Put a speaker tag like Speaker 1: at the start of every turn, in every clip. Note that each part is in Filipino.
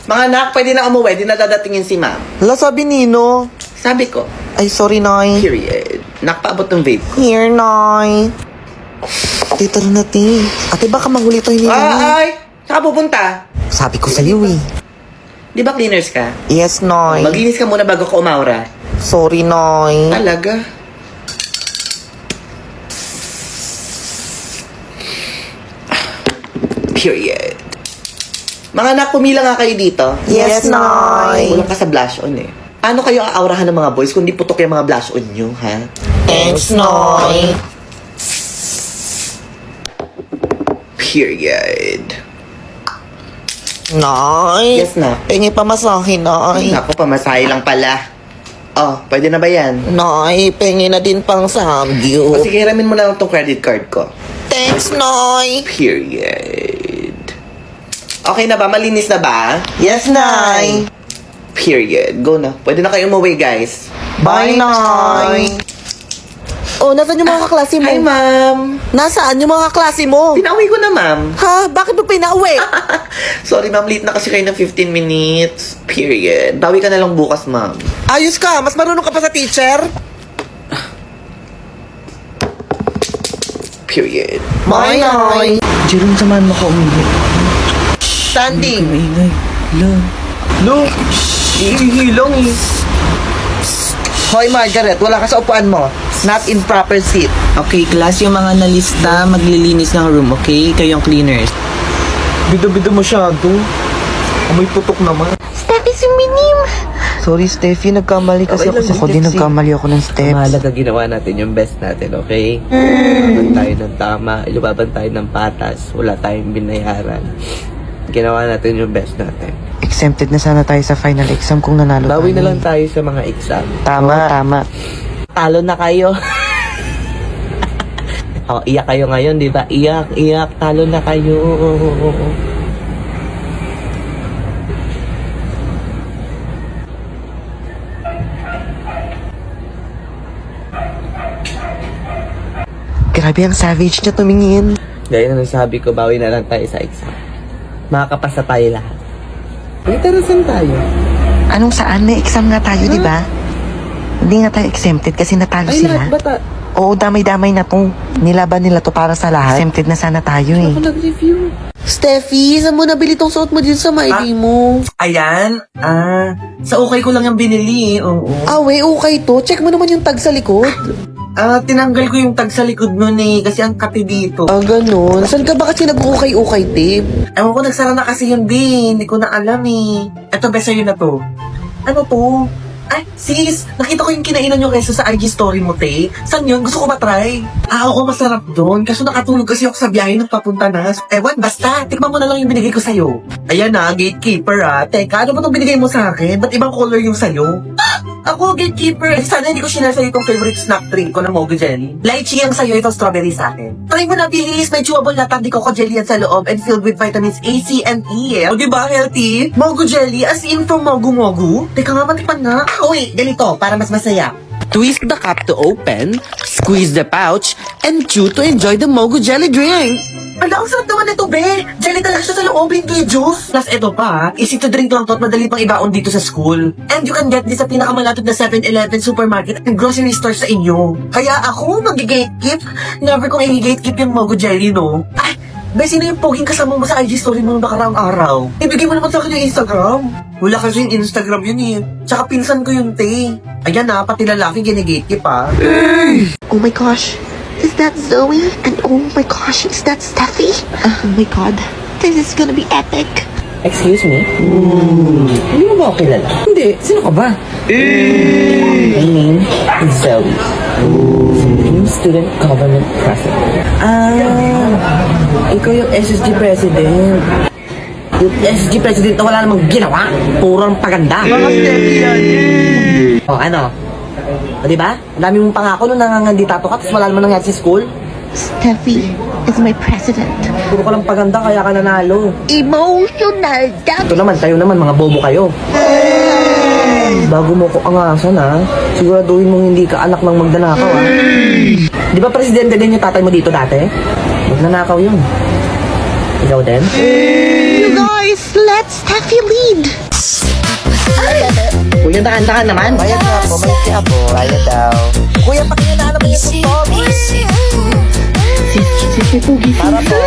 Speaker 1: Mga anak, pwede na umuwi. Di na dadatingin si ma'am.
Speaker 2: Hala, sabi Nino.
Speaker 1: Sabi ko,
Speaker 2: Ay, sorry, Nay.
Speaker 1: period. Nakpaabot ng vape ko.
Speaker 2: Here, Nay. Ate, tara na, te. Ate, baka mahuli tayo ni Nay.
Speaker 1: Ay! Saan ka pupunta?
Speaker 2: Sabi ko sa'yo, eh.
Speaker 1: Di ba cleaners ka?
Speaker 2: Yes, Nay.
Speaker 1: Maglinis ka muna bago ka umaura.
Speaker 2: Sorry, Nay.
Speaker 1: Talaga? Period. Mga anak, pumila nga kayo dito.
Speaker 2: Yes, Nay.
Speaker 1: Kulang ka sa blush on eh. Paano kayo aaurahan ng mga boys kung di putok yung mga blush on nyo, ha?
Speaker 2: Thanks, Nay.
Speaker 1: Period.
Speaker 2: Nay.
Speaker 1: Yes, na.
Speaker 2: Pengi pa masahe, Nay.
Speaker 1: Naku, pamasahe lang pala. Oh, pwede na ba yan?
Speaker 2: Nay, pengi na din pang
Speaker 1: O
Speaker 2: samgyup.
Speaker 1: sige, ramin mo na lang tong credit card ko.
Speaker 2: Thanks, Nay.
Speaker 1: Period. Okay na ba? Malinis na ba?
Speaker 2: Yes, Nay.
Speaker 1: Period. Go na. Pwede na kayo umuwi, guys.
Speaker 2: Bye, Nay. Oh, nasaan yung mga kaklase mo?
Speaker 1: Hi, ma'am.
Speaker 2: Nasaan yung mga kaklase mo?
Speaker 1: Pinauwi ko na, ma'am.
Speaker 2: Ha? Bakit mo pinauwi?
Speaker 1: Sorry, ma'am. Late na kasi kayo ng 15 minutes. Period. Bawi ka na lang bukas, ma'am.
Speaker 2: Ayos ka, mas marunong ka pa sa teacher.
Speaker 1: Period.
Speaker 2: Bye, Nay.
Speaker 1: Jerome, samahan mo ko umihi.
Speaker 2: Standing.
Speaker 1: Maingay. Lo. Ihihilong eh.
Speaker 2: Hoy, Margaret, wala ka sa upuan mo. Not in proper seat.
Speaker 3: Okay, class, yung mga nalista, maglilinis ng room, okay? Kayong cleaners.
Speaker 2: Bido-bido masyado. Amoy putok naman.
Speaker 4: Steffi, suminim!
Speaker 2: Sorry, Steffi. Nagkamali kasi
Speaker 1: Okay lang,
Speaker 2: ako. Di
Speaker 1: Steffi.
Speaker 2: nagkamali ako ng steps.
Speaker 3: Mahalaga ginawa natin yung best natin, okay? Lumaban tayo ng tama, lumaban tayo ng patas, wala tayong binayaran. Ginawa natin yung best natin.
Speaker 2: Exempted na sana tayo sa final exam kung nanalo
Speaker 3: Bawi
Speaker 2: tayo.
Speaker 3: na lang tayo sa mga exam.
Speaker 2: Tama.
Speaker 3: Talo na kayo. Oh, iyak kayo ngayon, di ba? Iyak, talo na kayo.
Speaker 2: Grabe ang savage niya tumingin.
Speaker 3: Gaya na nasabi ko, bawi na lang tayo sa exam. Makakapasa tayo lahat. Tara, saan tayo?
Speaker 2: Anong saan? May exam nga tayo, di ba? Hindi nga tayo exempted kasi natalo
Speaker 3: Ay,
Speaker 2: sila.
Speaker 3: lahat ba
Speaker 2: Oo, damay-damay na to. Nilaban nila to para sa lahat. Exempted na sana tayo eh.
Speaker 3: nag-review?
Speaker 2: Steffi, saan mo nabili tong suot mo dito sa maili mo?
Speaker 3: Ayan. Sa okay ko lang yung binili. Oo.
Speaker 2: We, okay to. Check mo naman yung tag sa likod.
Speaker 3: Tinanggal ko yung tag sa likod nun eh. Kasi ang kati dito.
Speaker 2: Ganun. Saan ka ba kasi nag-ukay-ukay, tip?
Speaker 3: Ewan ko, nagsara na kasi yun, B. Hindi ko na alam eh. Eto, best sa'yo na to. Ano to? Ay, sis, nakita ko yung kinainan yung reso sa IG story mo, te. Saan yun? Gusto ko matry. Oo, masarap doon. Kaso nakatulog kasi ako sa biyahe nung papunta na. Ewan, basta. Tikman mo na lang yung binigay ko sa'yo. Ayan na, gatekeeper Teka, ano ba itong binigay mo sa akin? Ba't ibang color yung sa'yo? Ako, gatekeeper. Sana hindi ko sinare sa'yo itong favorite snack drink ko na Mogo Jelly. Lychee ang sa'yo, itong strawberry sa akin. Try mo na, bilis. May chewable na tandy coco jelly yan sa loob and filled with vitamins A, C, and E. O, diba, healthy? Mogo Jelly, as in from Mogo Mogo. Teka nga, matikman na. Wait, ganito, para mas masaya.
Speaker 1: Twist the cap to open, squeeze the pouch, and chew to enjoy the Mogo Jelly drink.
Speaker 3: Ala, ang sarap naman ito, be. Jelly talaga siya sa loob, hindi juice. Plus, ito pa, easy to drink lang to at madali pang ibaon dito sa school. And you can get this sa pinakamalatod na 7-Eleven supermarket and grocery store sa inyo. Kaya ako, mag-gatekeep. Never kong i-gatekeep yung Mogo Jelly, no? Ay, be, sino yung poging kasama mo sa IG story mo nung nakaraang araw? Ibigay mo naman sa akin yung Instagram. Wala kasi yung Instagram yun eh. Tsaka pinsan ko yun, te. Ayan na, pati lalaki gine-gatekeep
Speaker 2: Oh my gosh. Is that Zoe? And oh my gosh, is that Steffi? Oh my god. This is gonna be epic.
Speaker 3: Excuse me? Hindi mo ba ako kilala? Hindi. Sino ka ba? My name is Zoe. Supreme Student Government President. Ikaw yung SSG President. Yung SSG President na wala namang ginawa. Purang paganda. Mga Steffi yan. O ano? O diba? Ang dami mong pangako nung nanganganditato ka tapos wala naman nangyari sa school.
Speaker 4: Steffi is my president.
Speaker 3: Puro ka lang paganda kaya ka nanalo.
Speaker 4: Emotional damage.
Speaker 3: Ito naman, tayo naman, mga bobo kayo. Bago mo ko angasan siguraduhin mong hindi ka anak ng magdanakaw Di ba presidente din yung tatay mo dito dati? Magnanakaw yun. Ikaw din?
Speaker 2: You guys! guys, let Steffi lead.
Speaker 1: Kuya, dahan-dahan naman.
Speaker 5: Bayad nga po, may kaya po. Bayad daw. Kuya, pakinala naman yung tuktok. Para po.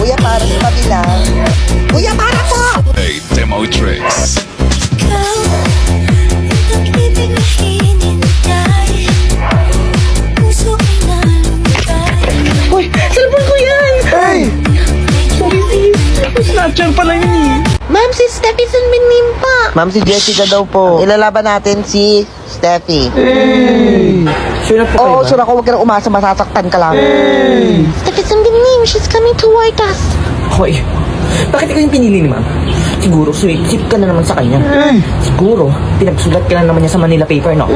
Speaker 5: Kuya, para sa kabilang. Kuya, para po!
Speaker 6: Hey, Demo Tricks.
Speaker 1: Uy, cellphone ko yan!
Speaker 5: Hey!
Speaker 1: Snatcher pala yun eh.
Speaker 2: Ma'am, si Steffi Sunminim pa.
Speaker 5: Ma'am, si Jessica daw po. Ilalaban natin si Steffi.
Speaker 1: Sure na po
Speaker 5: Oo,
Speaker 1: kayo
Speaker 5: sure ako. Huwag ka na umasa. Masasaktan ka lang.
Speaker 2: Steffi Sunminim, she's coming toward us.
Speaker 1: Hoy, bakit ikaw yung pinili ni ma'am? Siguro, sweet ka na naman sa kanya. Siguro, pinagsulat ka na naman niya sa Manila paper, no?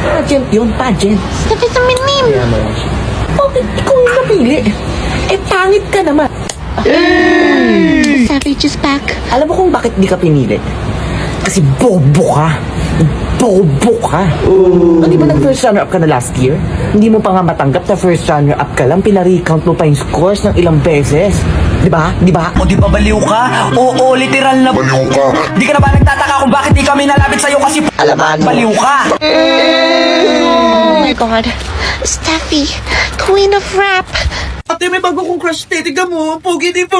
Speaker 1: Pageant yun, pageant.
Speaker 2: Steffi Sunminim.
Speaker 1: Kaya mo yan siya. Bakit ikaw yung napili? Eh, pangit ka naman.
Speaker 2: Savage is back.
Speaker 1: Alam mo kung bakit di ka pinili? Kasi bobo ka. Bobo ka. Di ba nag-first runner-up ka na last year? Hindi mo pa nga matanggap na first runner-up ka lang, pina-recount mo pa yung scores ng ilang beses. Di ba? Di ba?
Speaker 7: O di ba baliw ka? Oo, literal na baliw ka. Di ka na ba nagtataka kung bakit di kami nalapit sa'yo kasi
Speaker 5: Alaman mo.
Speaker 7: baliw ka?
Speaker 2: Oh my god. Steffi, queen of rap.
Speaker 3: Ate, may bago kong crush, te. Tignan mo. Pogi, di ba?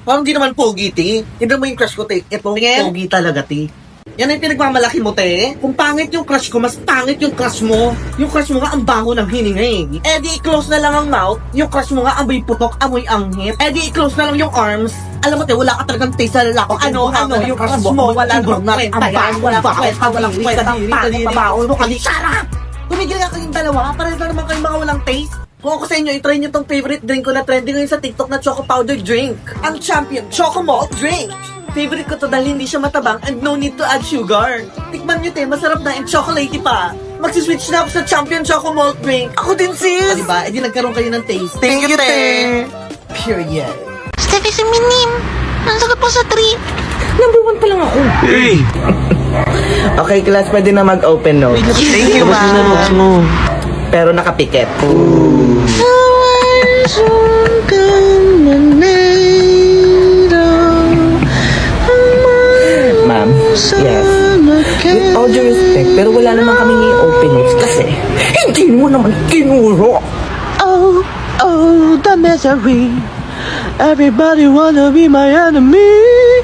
Speaker 3: Parang di naman pogi, te. Tignan mo yung crush ko, te. Ito, pogi talaga, te. Yan ang pinagmamalaki mo, te. Kung pangit yung crush ko, mas pangit yung crush mo. Yung crush mo nga, ang baho ng hininga, eh. Eh di, close na lang ang mouth. Yung crush mo nga, amoy putok, amoy anghit. Eh di, close na lang yung arms. Alam mo, te, wala ka talagang taste sa lalaki. Ano, yung crush mo, wala nang kwenta yan. Wala kang kwenta, walang kwenta. Pabaon mo, kali. Sarap! Tumigil nga kayong dalawa. Parang na naman kayong mga walang taste. Kung ako sa inyo, i-try nyo tong favorite drink ko na trending ngayon sa TikTok na Choco Powder Drink. Ang champion, Choco Malt Drink. Favorite ko to dahil hindi siya matabang and no need to add sugar. Tikman nyo, te, masarap na and chocolatey pa. Magsiswitch na ako sa champion Choco Malt Drink. Ako din, sis! O, diba? E di nagkaroon kayo ng taste. Thank you, te! Period.
Speaker 2: Steffi Sunminim, ang sagot po sa 3.
Speaker 1: Number 1 pa lang ako. Okay, class, pwede na mag-open notes.
Speaker 5: Thank you, ma'am.
Speaker 1: Pero nakapikit. Ma'am, yes. With all due respect, pero wala naman kaming i-open notes kasi hindi mo naman kinuro.
Speaker 2: Oh, the misery. Everybody wanna be my enemy.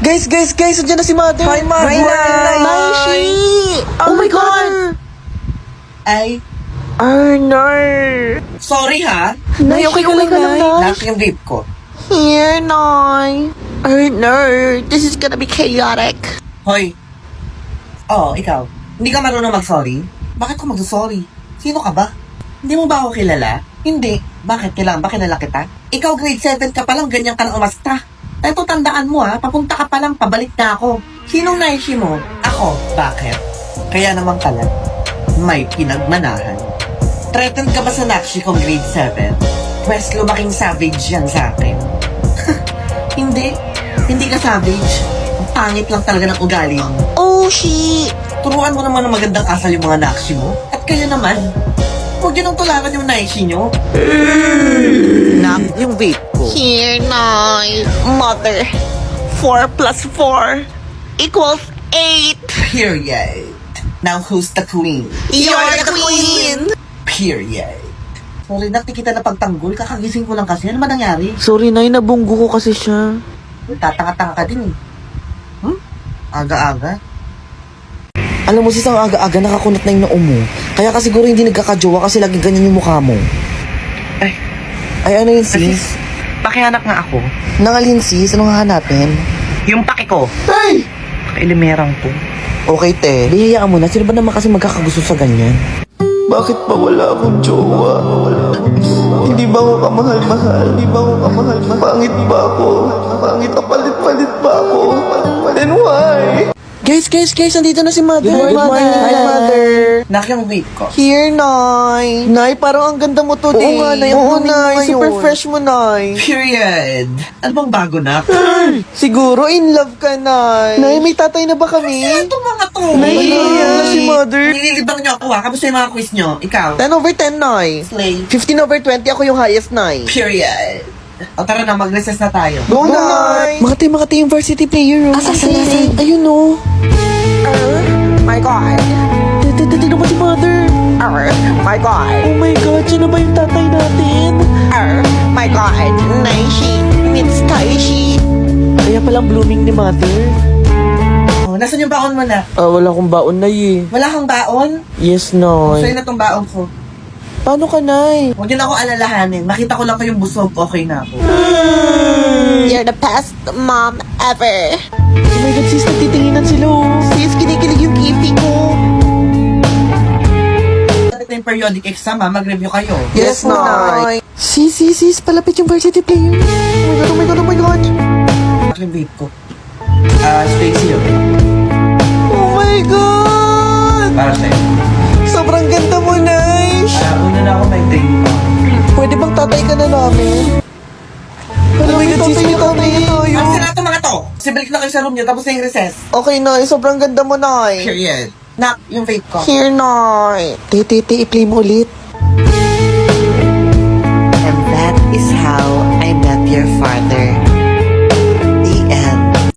Speaker 5: Guys, andyan na si Mother. Hi, Mother.
Speaker 2: Naishi! Oh my god!
Speaker 3: Ay,
Speaker 2: Arnar!
Speaker 3: sorry ha.
Speaker 2: Nay, okay ka lang, Nay?
Speaker 3: Nasa yung vape ko.
Speaker 2: Here, Nay. Arnar, this is gonna be chaotic.
Speaker 3: Hoy. Oo, ikaw. Hindi ka marunong mag-sorry? Bakit ko mag-sorry? Sino ka ba? Hindi mo ba ako kilala? Hindi. Bakit? Kailangan ba kilala kita? Ikaw grade 7 ka pa lang, ganyan ka na umasta. Eto, tandaan mo ha, papunta ka pa lang, pabalik na ako. Sinong naishi mo? Ako. Bakit? Kaya naman pala, may pinagmanahan. Threatened ka ba sa nakshi kong grade 7? Pwes lumaking savage yan sa akin. Hindi. Hindi ka savage. Ang pangit lang talaga ng ugali mo.
Speaker 2: Oh, shit!
Speaker 3: Turuan mo naman ng magandang asal yung mga nakshi mo. At kayo naman, huwag yun ang tularan yung naishi nyo.
Speaker 5: Nak, yung vape ko.
Speaker 2: Here, Nay. Mother, 4 plus 4 equals 8.
Speaker 3: Period. Now who's the queen?
Speaker 2: You're the queen!
Speaker 3: Period. Sorry, nakti kita na pagtanggol. Kakagising ko lang kasi. Ano ba nangyari?
Speaker 5: Sorry, Nay. Nabunggo ko kasi siya.
Speaker 3: Tatanga-tanga ka din eh. Aga-aga.
Speaker 5: Alam mo, sis, ang aga-aga nakakunot na yung noo mo. Kaya kasi siguro hindi nagkakajowa kasi lagi ganyan yung mukha mo. Ay, ano yun, sis?
Speaker 1: Pakihanap nga ako.
Speaker 5: Nangalin, sis. Anong hahanapin?
Speaker 1: Yung paki ko.
Speaker 5: Ay!
Speaker 1: Pakilimerang to.
Speaker 5: Okay, te. Bihayaan mo na. Sino ba naman kasi magkakagusto sa ganyan? Bakit pa wala akong jowa? Hindi ba ako kamahal-mahal? Hindi ba ako kamahal-mahal? Pangit ba ako? Pangit na palit-palit ba ako? Then why? Guys, nandito na si Mother.
Speaker 3: Good morning.
Speaker 5: Hi, Mother.
Speaker 3: Nak yung vape ko.
Speaker 5: Here, Nay. Nay, parang ang ganda mo today.
Speaker 3: Oo nga, Nay.
Speaker 5: Oo,
Speaker 3: Ang morning
Speaker 5: Nay.
Speaker 3: mo ngayon.
Speaker 5: Super fresh mo, Nay.
Speaker 3: Period. Ano bang bago na?
Speaker 5: Siguro in love ka, Nay. Nay, may tatay na ba kami?
Speaker 3: Ito mga to.
Speaker 5: Nay, na si Mother.
Speaker 3: Nililibang nyo ako ha. Kamusta yung mga quiz nyo? Ikaw.
Speaker 5: 10 over 10, Nay.
Speaker 3: Slay.
Speaker 5: 15 over 20, ako yung highest, Nay.
Speaker 3: Period. O tara na, mag-recess na tayo.
Speaker 5: Go, Nay! Makati yung varsity player, oh.
Speaker 2: Asan?
Speaker 5: Ayun, oh.
Speaker 2: My God.
Speaker 5: Tignan mo si Mother.
Speaker 2: My God.
Speaker 5: Oh my God, siya na ba yung tatay natin?
Speaker 2: My God. Naishi. Means Taishi.
Speaker 5: Kaya palang blooming ni Mother.
Speaker 3: Oh, nasan yung baon mo na?
Speaker 5: Wala akong baon na eh.
Speaker 3: Wala kang baon?
Speaker 5: Yes,
Speaker 3: Sa'yo
Speaker 5: Nay.
Speaker 3: na tong baon ko.
Speaker 5: Paano ka, Nay?
Speaker 3: Huwag niyo na ako alalahanin. Makita ko lang kayong busog, okay na ako.
Speaker 2: You're the best mom ever.
Speaker 5: Oh my God, sis, nagtitinginan sila, oh.
Speaker 2: Sis, kinikilig yung kifi ko.
Speaker 3: Dapat na yung periodic exam, ha? Mag-review kayo.
Speaker 5: Yes, Nay. Sis, palapit yung varsity player. Oh my God.
Speaker 3: Yung vape ko. Stacy, yun.
Speaker 5: Oh my God!
Speaker 3: Para sa'yo.
Speaker 5: Sobrang ganda mo, Nay.
Speaker 3: Una na ako may drink pa.
Speaker 5: Pwede bang tatay ka na namin? Oh my God, sis, may tatay na tayo.
Speaker 3: Ang sila to mga to! Sibalik na kayo sa room niyo, tapos na yung recess.
Speaker 5: Okay, Nay. Sobrang ganda mo, Nay.
Speaker 3: Period. Nak, yung vape ko.
Speaker 2: Here, Nay.
Speaker 5: I-play mo ulit.
Speaker 2: And that is how I met your father.